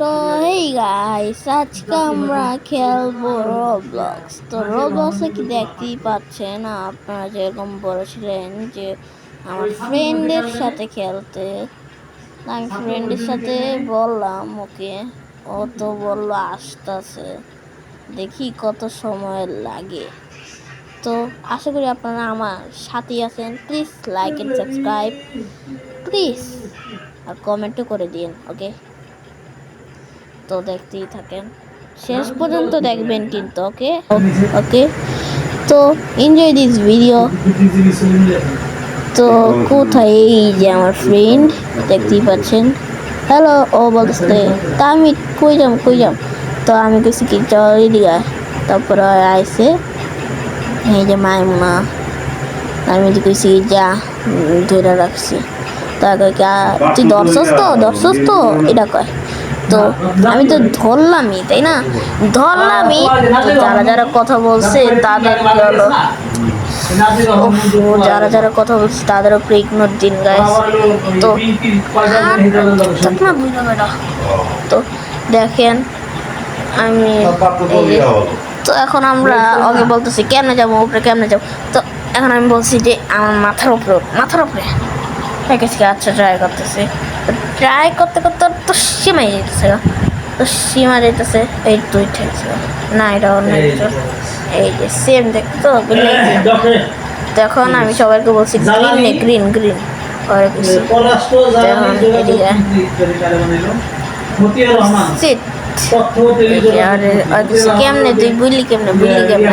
তো hey guys, আজকে আমরা খেলবো রবলক্স। তো রবলক্সে কি দেখতেই পাচ্ছেন, আপনারা যেরকম বলেছিলেন যে আমার ফ্রেন্ডের সাথে খেলতে। আমি ফ্রেন্ডের সাথে বললাম ওকে, ও তো বললো আসতেছে, দেখি কত সময় লাগে। তো আশা করি আপনারা আমার সাথেই আছেন। Please like and subscribe please, আর কমেন্টও করে দিন। ওকে, তো দেখতেই থাকেন, শেষ পর্যন্ত দেখবেন কিন্তু। ওকে ওকে, তো এনজয় দিস ভিডিও। তো কোথায়, এই যে আমার ফ্রেন্ড দেখতেই পাচ্ছেন। হ্যালো ও বলতেছে, তা আমি কই যাম। তো আমি কিছু কি চল এদিকে, তারপরে আইসে এই যে মাইমুনা, আমি তো কইছি যা, ধরে রাখছি। তাকে তুই ধরছস তো এটা কয়। তো আমি তো ধরলামই, তাই না, ধরলামই। যারা যারা কথা বলছে তাদেরকে হলো, যারা যারা কথা বলছে তাদের উপরে ইগনোর দিন গাইস। তো না বুঝলাম এটা। তো দেখেন আমি তো এখন আমরা আগে বলতেছি কেমনে যাবো উপরে, কেমনে যাবো। তো এখন আমি বলছি যে আমার মাথার উপরে আচ্ছা ট্রাই করতেছি। ট্রাই করতে করতে তো সীমাই যেতেছে, তো সীমা যেতেছে। এই তুই ঠেকছে না, এটা অন্য এই যে সেম দেখতো তখন আমি সবাইকে বলছি গ্রিন করে দিচ্ছি। কেমনে তুই বুঝলি কেমনে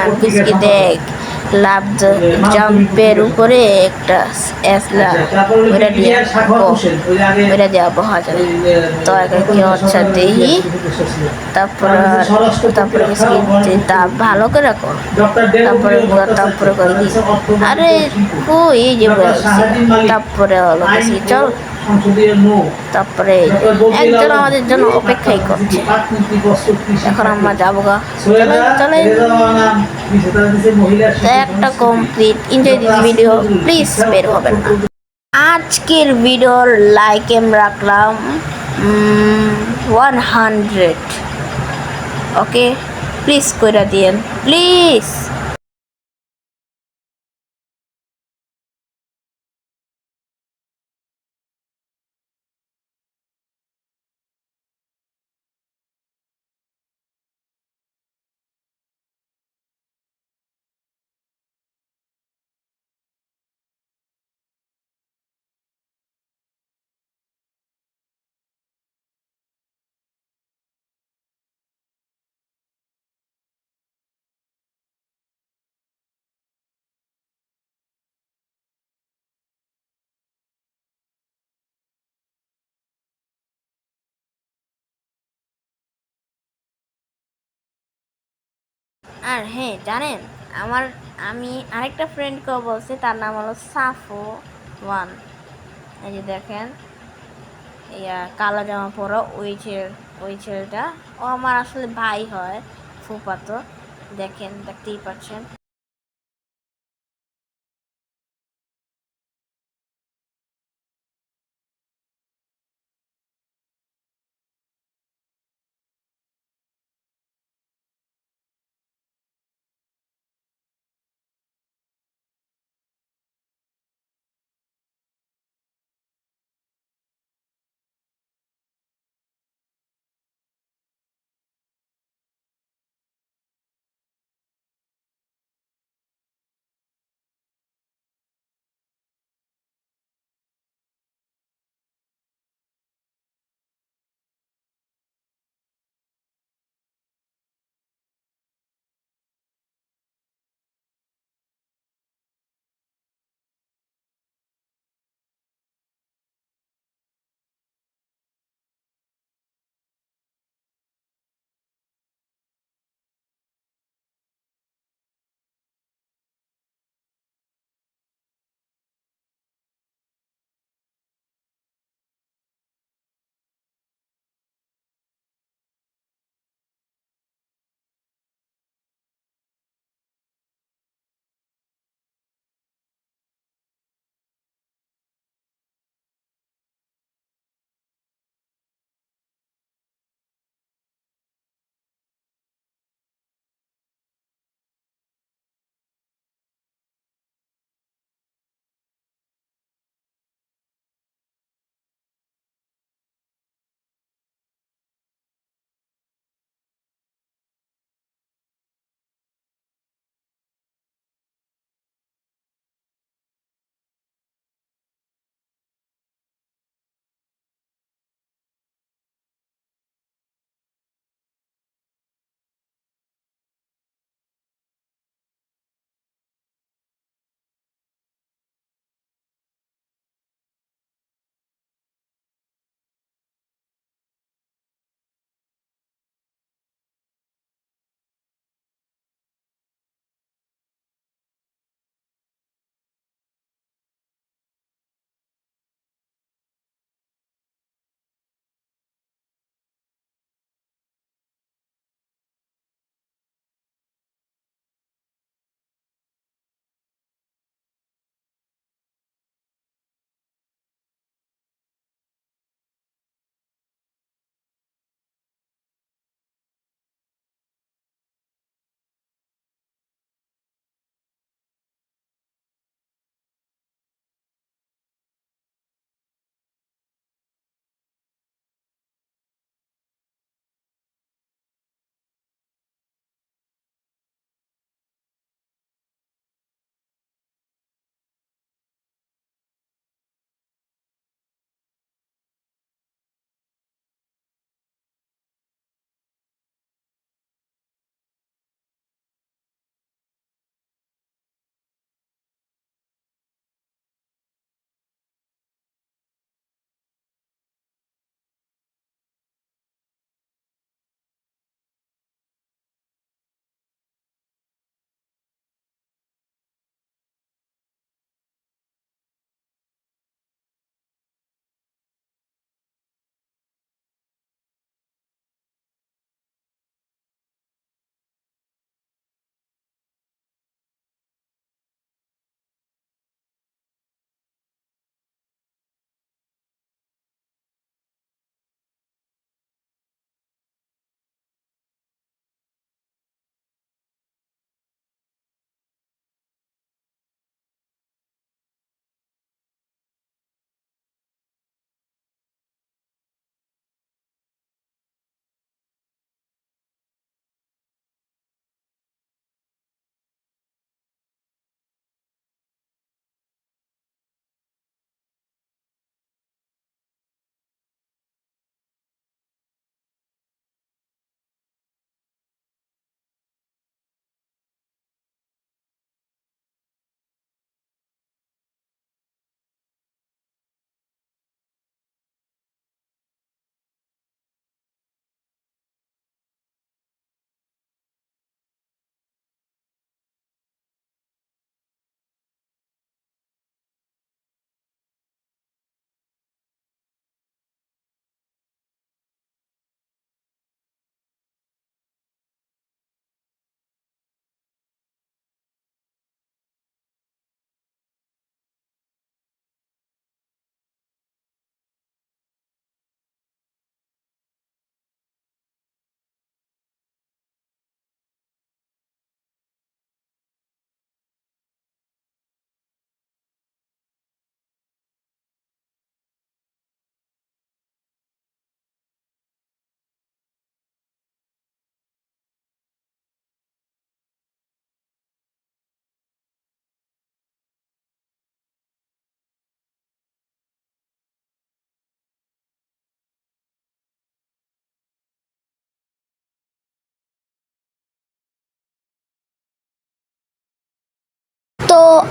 আমি বুঝকি দেখ লাভ জাম্পের উপরে একটা ওইটা দেওয়া বহা যায়। তো কি আচ্ছা দেখি, তারপরে তা ভালো করে কর। তারপরে আরে এই যে তারপরে হলো চল। তারপরে একজন আমাদের জন্য অপেক্ষাই করছে। এখন আমরা যাবো গা, চলে একটা complete. Enjoy this video, please বের হবেন না। আজকের ভিডিওর লাইক আমি রাখলাম 100। ওকে, প্লিজ কইরা দিয়েন প্লিজ। আর হ্যাঁ জানেন, আমি আরেকটা ফ্রেন্ডকেও বলছি, তার নাম হলো সাফো ওয়ান। এই যে দেখেন, কালো জামা পরা ওই ছেলেটা, ও আমার আসলে ভাই হয়, ফুফাতো। দেখেন, দেখতেই পাচ্ছেন।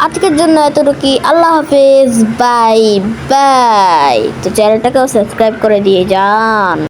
আজকের জন্য এতটুকুই। আল্লাহ হাফেজ, বাই বাই। তো চ্যানেলটাকেও সাবস্ক্রাইব করে দিয়ে যান।